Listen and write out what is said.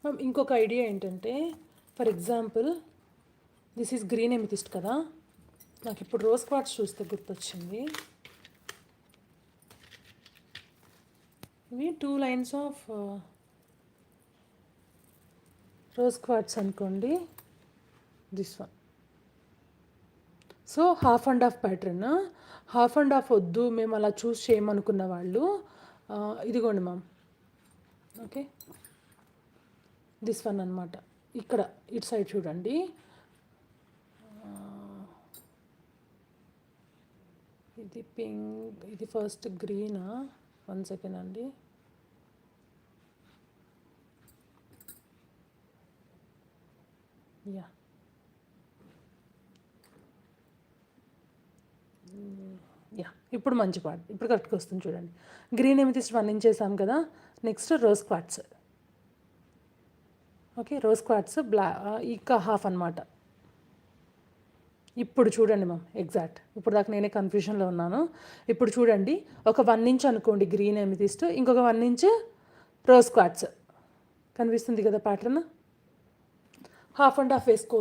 Ma'am ఇంకొక idea ఏంటంటే, for example this is green amethyst కదా, నాకు ఇప్పుడు రోజ్ క్వార్ట్స్ చూస్తే గుర్తొచ్చింది. ఇవి 2 లైన్స్ ఆఫ్ రోజ్ క్వార్ట్స్ అనుకోండి, this one. So half and half pattern, half and half వద్దు మేము అలా చూస్ చేయమనుకున్న వాళ్ళు ఇదిగోండి మ్యామ్. ఓకే, దిస్ వన్ అనమాట. ఇక్కడ ఇటు సైడ్ చూడండి, ఇది పింక్, ఇది ఫస్ట్ గ్రీనా, 1 సెకండ్ అండి. యా, యా ఇప్పుడు మంచి పాట, ఇప్పుడు కరెక్ట్గా వస్తుంది చూడండి. గ్రీన్ ఎమితిస్ట్ 1 ఇంచ్ చేసాం కదా, next rose quartz. Okay, rose quartz ఇంకా హాఫ్ అనమాట. ఇప్పుడు చూడండి మ్యామ్, ఎగ్జాక్ట్. ఇప్పుడు దాకా నేనే కన్ఫ్యూషన్లో ఉన్నాను. ఇప్పుడు చూడండి, ఒక 1 ఇంచ్ అనుకోండి గ్రీన్ ఎమితిస్ట్, ఇంకొక 1 ఇంచ్ రోజ్ క్వార్ట్స్. కనిపిస్తుంది కదా ప్యాటర్న్, హాఫ్ అండ్ హాఫ్ వేసుకోవచ్చు.